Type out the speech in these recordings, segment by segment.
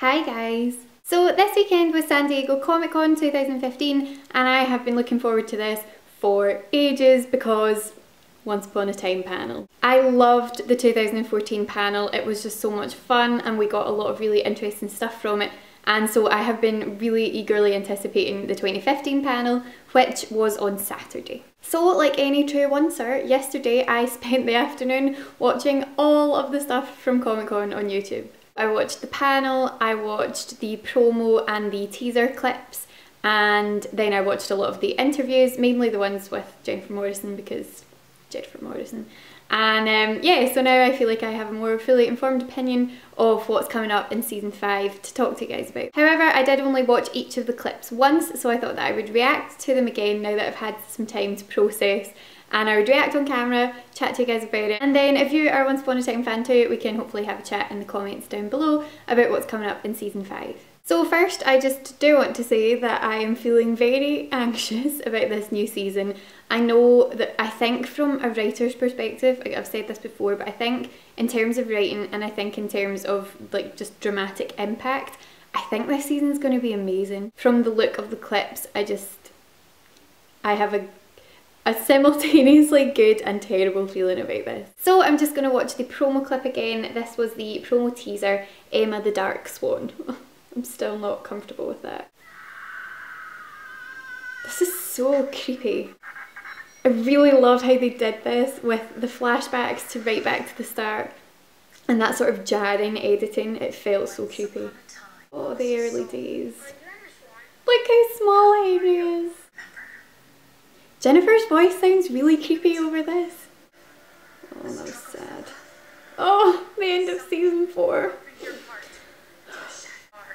Hi guys! So this weekend was San Diego Comic Con 2015 and I have been looking forward to this for ages because Once Upon a Time panel. I loved the 2014 panel, it was just so much fun and we got a lot of really interesting stuff from it, and so I have been really eagerly anticipating the 2015 panel, which was on Saturday. So like any true oncer, yesterday I spent the afternoon watching all of the stuff from Comic Con on YouTube. I watched the panel, I watched the promo and the teaser clips, and then I watched a lot of the interviews, mainly the ones with Jennifer Morrison because Jennifer Morrison. And yeah, so now I feel like I have a more fully informed opinion of what's coming up in season 5 to talk to you guys about. However, I did only watch each of the clips once, so I thought that I would react to them again now that I've had some time to process, and I would react on camera, chat to you guys about it, and then if you are a Once Upon a Time fan too, we can hopefully have a chat in the comments down below about what's coming up in season 5. So first, I just do want to say that I am feeling very anxious about this new season. I know that I think from a writer's perspective, like I've said this before, but I think in terms of writing and I think in terms of like just dramatic impact, I think this season is going to be amazing. From the look of the clips, I have a simultaneously good and terrible feeling about this. So I'm just going to watch the promo clip again. This was the promo teaser, Emma the Dark Swan. I'm still not comfortable with that. This is so creepy. I really love how they did this with the flashbacks to right back to the start and that sort of jarring editing. It felt so creepy. Oh, the early days. Look how small Henry is. Jennifer's voice sounds really creepy over this. Oh, that was sad. Oh, the end of season 4.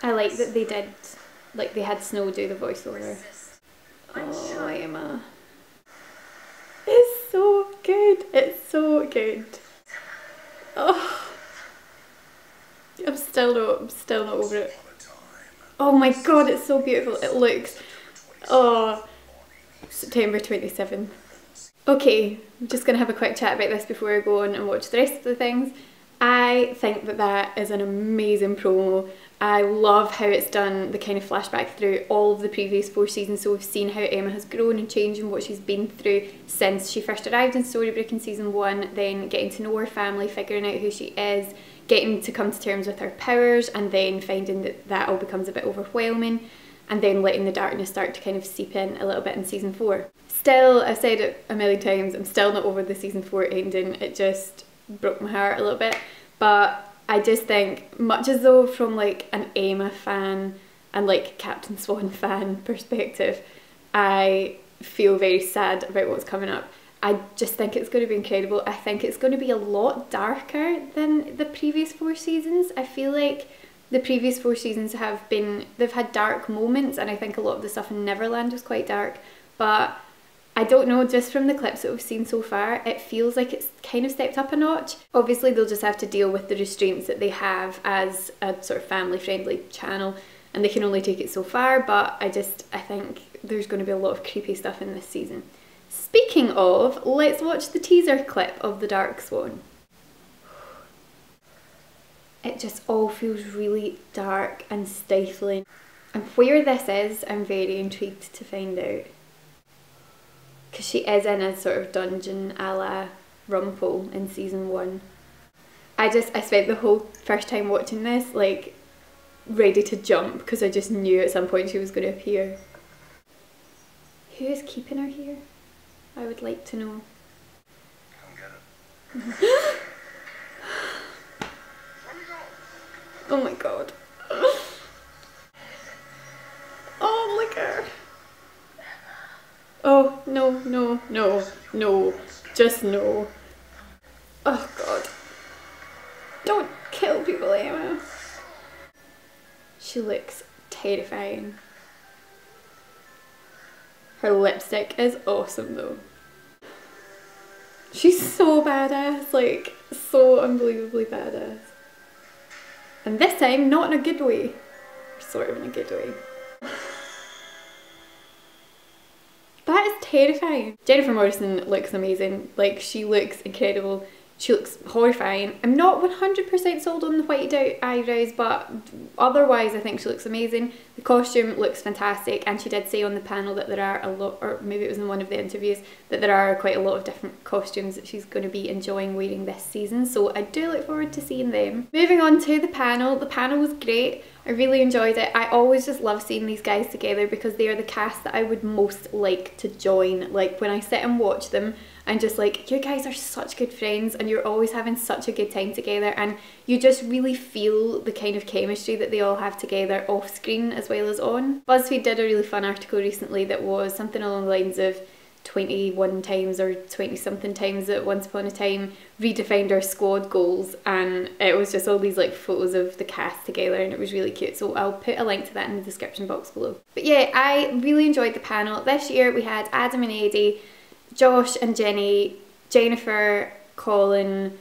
I like that they did, like they had Snow do the voiceover. Oh, Emma. It's so good. It's so good. Oh. I'm still not over it. Oh my god, it's so beautiful. It looks, oh, September 27th. Okay, I'm just going to have a quick chat about this before I go on and watch the rest of the things. I think that that is an amazing promo. I love how it's done the kind of flashback through all of the previous 4 seasons, so we've seen how Emma has grown and changed and what she's been through since she first arrived in Storybrooke in season 1, then getting to know her family, figuring out who she is, getting to come to terms with her powers, and then finding that that all becomes a bit overwhelming, and then letting the darkness start to kind of seep in a little bit in season 4. Still, I've said it a million times, I'm still not over the season 4 ending. It just broke my heart a little bit, but I just think, much as though from like an Emma fan and like Captain Swan fan perspective, I feel very sad about what's coming up. I just think it's going to be incredible. I think it's going to be a lot darker than the previous 4 seasons. I feel like the previous 4 seasons they've had dark moments, and I think a lot of the stuff in Neverland was quite dark, but I don't know, just from the clips that we've seen so far, it feels like it's kind of stepped up a notch. Obviously they'll just have to deal with the restraints that they have as a sort of family-friendly channel, and they can only take it so far, but I think there's going to be a lot of creepy stuff in this season. Speaking of, let's watch the teaser clip of The Dark Swan. It just all feels really dark and stifling. And where this is, I'm very intrigued to find out. Because she is in a sort of dungeon a la Rumpole in season 1. I spent the whole first time watching this like ready to jump because I just knew at some point she was going to appear. Who is keeping her here? I would like to know. Come get it. Oh my god. Oh, look at her. Oh, no, no, no, no, just no. Oh god. Don't kill people, Emma. She looks terrifying. Her lipstick is awesome though. She's so badass, like so unbelievably badass. And this time, not in a good way. Sort of in a good way. That is terrifying. Jennifer Morrison looks amazing. Like, she looks incredible She looks horrifying. I'm not 100% sold on the whited out eyebrows, but otherwise I think she looks amazing. The costume looks fantastic, and she did say on the panel that there are a lot, or maybe it was in one of the interviews, that there are quite a lot of different costumes that she's going to be enjoying wearing this season, so I do look forward to seeing them. Moving on to the panel was great. I really enjoyed it. I always just love seeing these guys together because they are the cast that I would most like to join. Like, when I sit and watch them, I'm just like, you guys are such good friends and you're always having such a good time together, and you just really feel the kind of chemistry that they all have together off screen as well as on. BuzzFeed did a really fun article recently that was something along the lines of 21 times or 20 something times that Once Upon a Time redefined our squad goals, and it was just all these like photos of the cast together, and it was really cute, so I'll put a link to that in the description box below. But yeah, I really enjoyed the panel. This year we had Adam and Eddie, Josh and Jenny, Jennifer, Colin,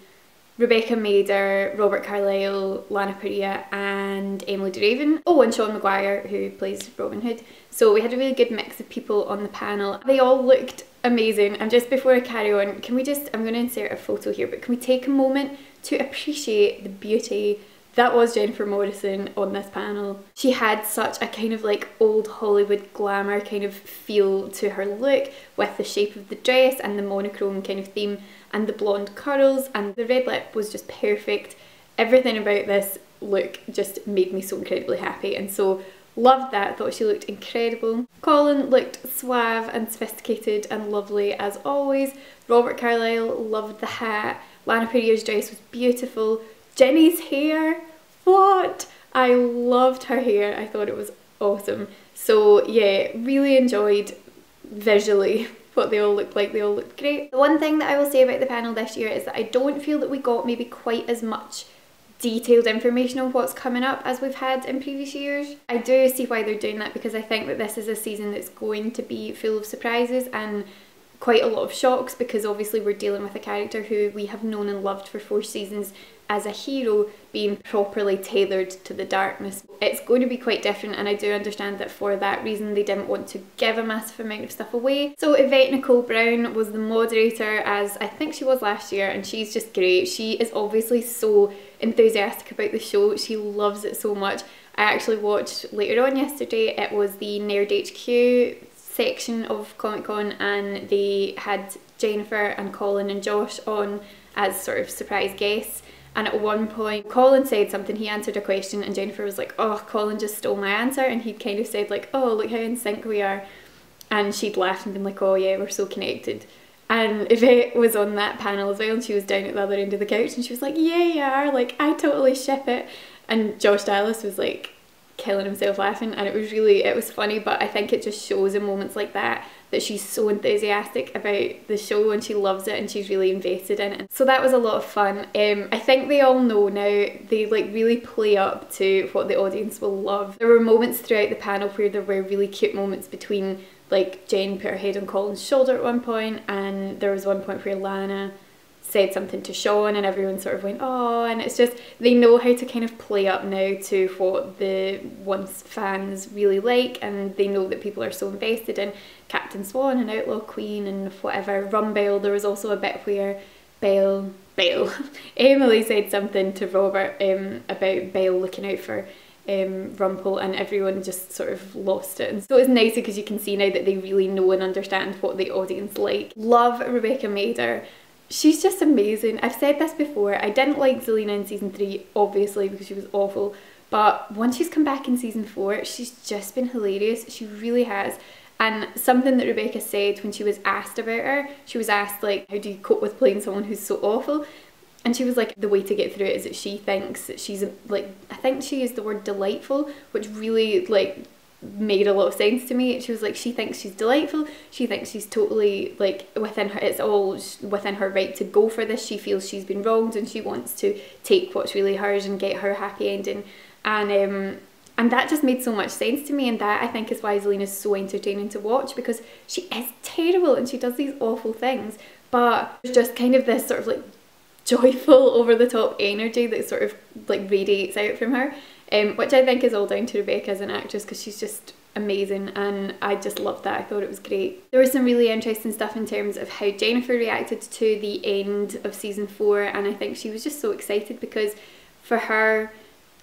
Rebecca Mader, Robert Carlyle, Lana Parrilla and Emily DeRaven. Oh, and Sean Maguire, who plays Robin Hood. So we had a really good mix of people on the panel. They all looked amazing, and just before I carry on, can we just, I'm going to insert a photo here, but can we take a moment to appreciate the beauty that was Jennifer Morrison on this panel. She had such a kind of like old Hollywood glamour kind of feel to her look, with the shape of the dress and the monochrome kind of theme and the blonde curls, and the red lip was just perfect. Everything about this look just made me so incredibly happy, and so loved that. Thought she looked incredible. Colin looked suave and sophisticated and lovely as always. Robert Carlyle, loved the hat. Lana Parrilla's dress was beautiful. Jenny's hair, what? I loved her hair. I thought it was awesome. So yeah, really enjoyed visually what they all looked like. They all looked great. The one thing that I will say about the panel this year is that I don't feel that we got maybe quite as much detailed information on what's coming up as we've had in previous years. I do see why they're doing that, because I think that this is a season that's going to be full of surprises and quite a lot of shocks, because obviously we're dealing with a character who we have known and loved for 4 seasons as a hero being properly tailored to the darkness. It's going to be quite different, and I do understand that for that reason they didn't want to give a massive amount of stuff away. So Yvette Nicole Brown was the moderator, as I think she was last year, and she's just great. She is obviously so enthusiastic about the show. She loves it so much. I actually watched later on yesterday, it was the Nerd HQ section of Comic Con, and they had Jennifer and Colin and Josh on as sort of surprise guests. And at one point Colin said something, he answered a question, and Jennifer was like, oh, Colin just stole my answer, and he'd kind of said like, oh, look how in sync we are, and she'd laughed and been like, oh yeah, we're so connected. And Yvette was on that panel as well, and she was down at the other end of the couch, and she was like, yeah, you are, like, I totally ship it. And Josh Dallas was like killing himself laughing, and it was funny, but I think it just shows in moments like that that she's so enthusiastic about the show and she loves it and she's really invested in it. So that was a lot of fun. I think they all know now, they like really play up to what the audience will love. There were moments throughout the panel where there were really cute moments between, like, Jen put her head on Colin's shoulder at one point, and there was one point where Lana said something to Sean and everyone sort of went, oh, and it's just, they know how to kind of play up now to what the Once fans really like, and they know that people are so invested in Captain Swan and Outlaw Queen and whatever. Rumbell, there was also a bit where Emily said something to Robert about Belle looking out for Rumpel, and everyone just sort of lost it. And so it's nice because you can see now that they really know and understand what the audience like. Love Rebecca Mader. She's just amazing. I've said this before, I didn't like Zelina in season 3, obviously, because she was awful, but once she's come back in season 4, she's just been hilarious. She really has. And something that Rebecca said when she was asked about her, she was asked, like, how do you cope with playing someone who's so awful? And she was like, the way to get through it is that she thinks that she's, like, I think she used the word delightful, which really, like, made a lot of sense to me. She was like, she thinks she's delightful, she thinks she's totally, like, within her, it's all within her right to go for this. She feels she's been wronged and she wants to take what's really hers and get her happy ending. And that just made so much sense to me, and that I think is why Zelina's so entertaining to watch, because she is terrible and she does these awful things, but there's just kind of this sort of like joyful, over the top energy that sort of like radiates out from her, which I think is all down to Rebecca as an actress, because she's just amazing, and I just loved that. I thought it was great. There was some really interesting stuff in terms of how Jennifer reacted to the end of season 4, and I think she was just so excited because for her,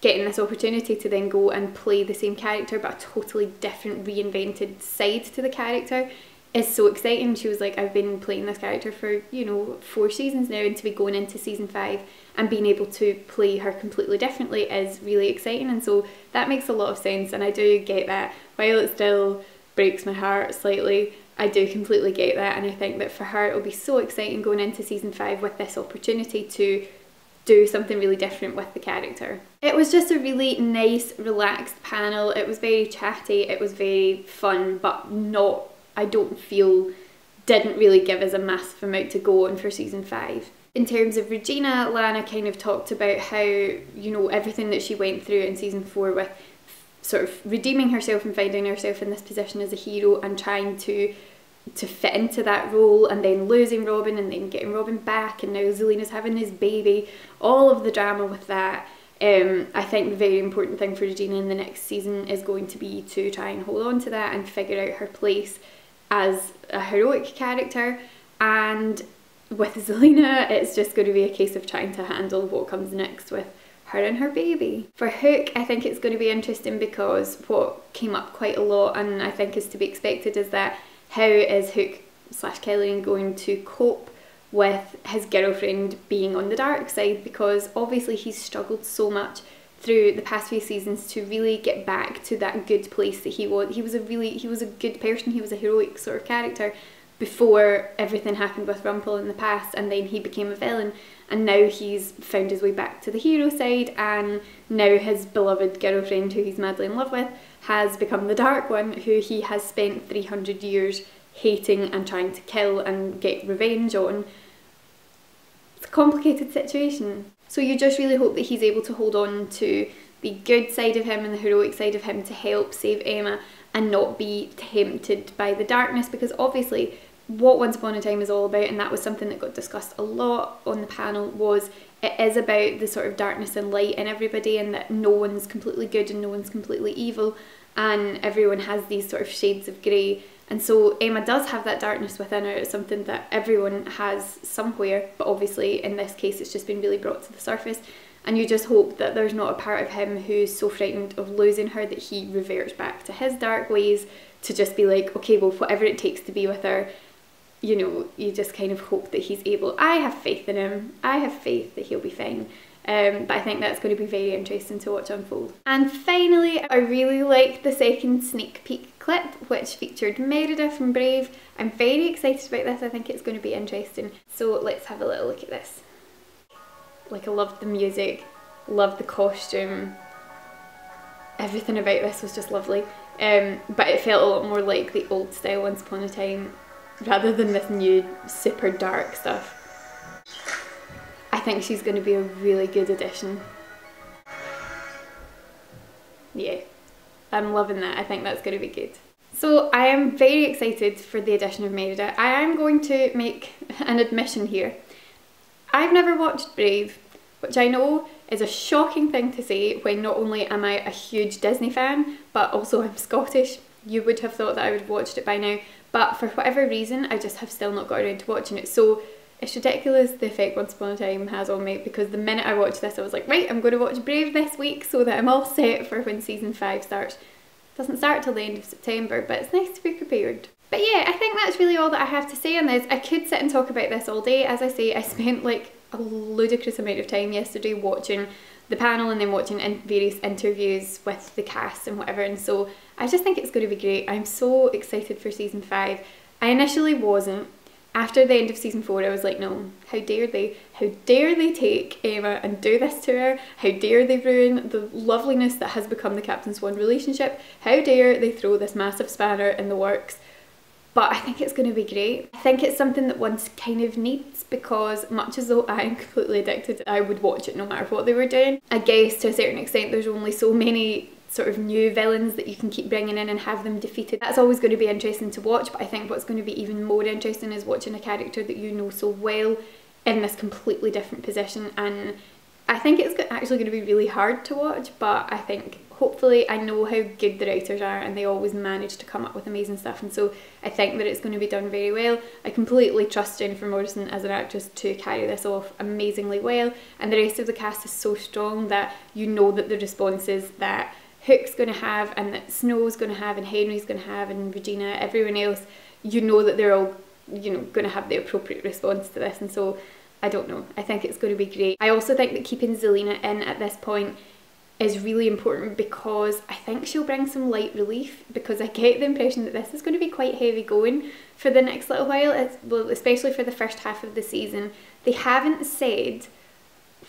getting this opportunity to then go and play the same character but a totally different reinvented side to the character is so exciting. She was like, I've been playing this character for, you know, 4 seasons now, and to be going into season 5 and being able to play her completely differently is really exciting, and so that makes a lot of sense, and I do get that. While it still breaks my heart slightly, I do completely get that, and I think that for her it'll be so exciting going into season 5 with this opportunity to do something really different with the character. It was just a really nice, relaxed panel. It was very chatty, it was very fun, but not, I don't feel, didn't really give us a massive amount to go on for season 5. In terms of Regina, Lana kind of talked about how, you know, everything that she went through in season 4 with sort of redeeming herself and finding herself in this position as a hero and trying to fit into that role, and then losing Robin and then getting Robin back, and now Zelina's having his baby, all of the drama with that. I think the very important thing for Regina in the next season is going to be to try and hold on to that and figure out her place as a heroic character, and with Zelina it's just going to be a case of trying to handle what comes next with her and her baby. For Hook, I think it's going to be interesting because what came up quite a lot, and I think is to be expected, is that how is Hook / Kellyanne going to cope with his girlfriend being on the dark side, because obviously he's struggled so much through the past few seasons to really get back to that good place that he was. He was a good person, he was a heroic sort of character before everything happened with Rumpel in the past, and then he became a villain, and now he's found his way back to the hero side, and now his beloved girlfriend, who he's madly in love with, has become the Dark One, who he has spent 300 years hating and trying to kill and get revenge on. It's a complicated situation. So you just really hope that he's able to hold on to the good side of him and the heroic side of him to help save Emma and not be tempted by the darkness, because obviously what Once Upon a Time is all about, and that was something that got discussed a lot on the panel, was it is about the sort of darkness and light in everybody, and that no one's completely good and no one's completely evil, and everyone has these sort of shades of grey. And so Emma does have that darkness within her. It's something that everyone has somewhere, but obviously in this case it's just been really brought to the surface, and you just hope that there's not a part of him who's so frightened of losing her that he reverts back to his dark ways to just be like, okay, well, whatever it takes to be with her. You know, you just kind of hope that he's able. I have faith in him. I have faith that he'll be fine. But I think that's going to be very interesting to watch unfold. And finally, I really liked the second sneak peek clip, which featured Merida from Brave. I'm very excited about this. I think it's going to be interesting. So let's have a little look at this. Like, I loved the music, loved the costume. Everything about this was just lovely. But it felt a lot more like the old style Once Upon a Time, rather than this new super dark stuff. I think she's going to be a really good addition. Yeah, I'm loving that. I think that's going to be good. So I am very excited for the addition of Merida. I am going to make an admission here. I've never watched Brave, which I know is a shocking thing to say when not only am I a huge Disney fan, but also I'm Scottish. You would have thought that I would have watched it by now. But for whatever reason, I just have still not got around to watching it. So it's ridiculous the effect Once Upon a Time has on me, because the minute I watched this I was like, right, I'm going to watch Brave this week so that I'm all set for when season 5 starts. It doesn't start till the end of September, but it's nice to be prepared. But yeah, I think that's really all that I have to say on this. I could sit and talk about this all day. As I say, I spent like a ludicrous amount of time yesterday watching the panel and then watching various interviews with the cast and whatever, and so I just think it's going to be great. I'm so excited for season 5. I initially wasn't. After the end of season 4 I was like, no, how dare they? How dare they take Emma and do this to her? How dare they ruin the loveliness that has become the Captain Swan relationship? How dare they throw this massive spanner in the works? But I think it's going to be great. I think it's something that one kind of needs, because much as though I am completely addicted, I would watch it no matter what they were doing. I guess to a certain extent there's only so many sort of new villains that you can keep bringing in and have them defeated. That's always going to be interesting to watch, but I think what's going to be even more interesting is watching a character that you know so well in this completely different position, and I think it's actually going to be really hard to watch, but I think hopefully, I know how good the writers are and they always manage to come up with amazing stuff, and so I think that it's going to be done very well. I completely trust Jennifer Morrison as an actress to carry this off amazingly well, and the rest of the cast is so strong that you know that the responses that Hook's going to have and that Snow's going to have and Henry's going to have and Regina, everyone else, you know that they're all, you know, going to have the appropriate response to this, and so I don't know, I think it's going to be great. I also think that keeping Zelina in at this point is really important because I think she'll bring some light relief, because I get the impression that this is going to be quite heavy going for the next little while, well, especially for the first half of the season. They haven't said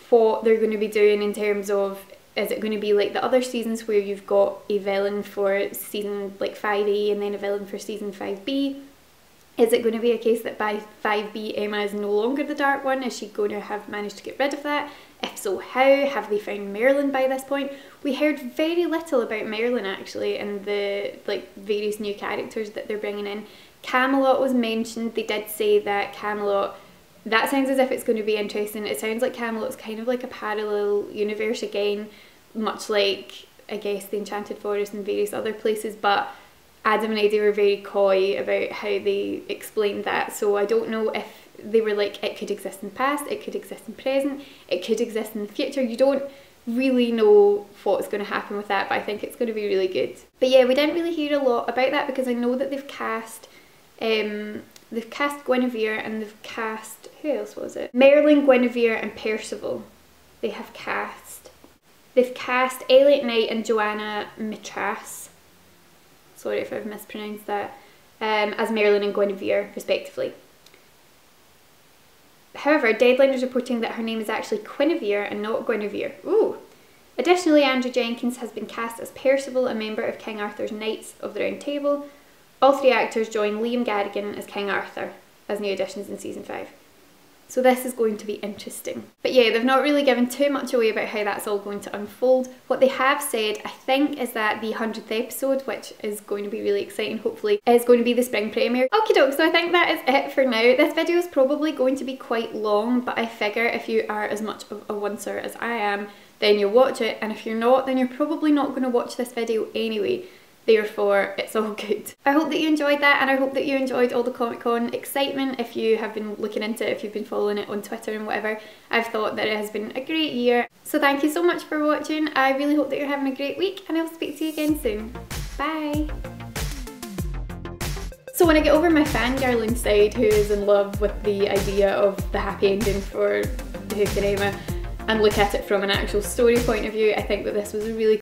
what they're going to be doing in terms of, is it going to be like the other seasons where you've got a villain for season like 5A and then a villain for season 5B? Is it going to be a case that by 5B Emma is no longer the dark one? Is she going to have managed to get rid of that? If so, how? Have they found Marilyn by this point? We heard very little about Marilyn actually and the like various new characters that they're bringing in. Camelot was mentioned. They did say that Camelot, that sounds as if it's going to be interesting. It sounds like Camelot's kind of like a parallel universe again, much like, I guess, the Enchanted Forest and various other places, but Adam and Eddie were very coy about how they explained that, so I don't know if they were like, it could exist in the past, it could exist in the present, it could exist in the future. You don't really know what's going to happen with that, but I think it's going to be really good. But yeah, we didn't really hear a lot about that because I know that they've cast Guinevere and they've cast, who else was it? Merlin, Guinevere and Percival. They have cast. They've cast Elliot Knight and Joanna Mitras, sorry if I've mispronounced that, as Merlin and Guinevere respectively. However, Deadline is reporting that her name is actually Guinevere and not Guinevere. Ooh! Additionally, Andrew Jenkins has been cast as Percival, a member of King Arthur's Knights of the Round Table. All three actors join Liam Garrigan as King Arthur as new additions in season 5. So this is going to be interesting. But yeah, they've not really given too much away about how that's all going to unfold. What they have said, I think, is that the 100th episode, which is going to be really exciting hopefully, is going to be the spring premiere. Okie doke, so I think that is it for now. This video is probably going to be quite long, but I figure if you are as much of a oncer as I am, then you'll watch it, and if you're not, then you're probably not going to watch this video anyway. Therefore, it's all good. I hope that you enjoyed that, and I hope that you enjoyed all the Comic-Con excitement. If you have been looking into it, if you've been following it on Twitter and whatever, I've thought that it has been a great year. So thank you so much for watching. I really hope that you're having a great week, and I'll speak to you again soon. Bye! So when I get over my fangirl inside who is in love with the idea of the happy ending for Hook and Emma, and look at it from an actual story point of view, I think that this was a really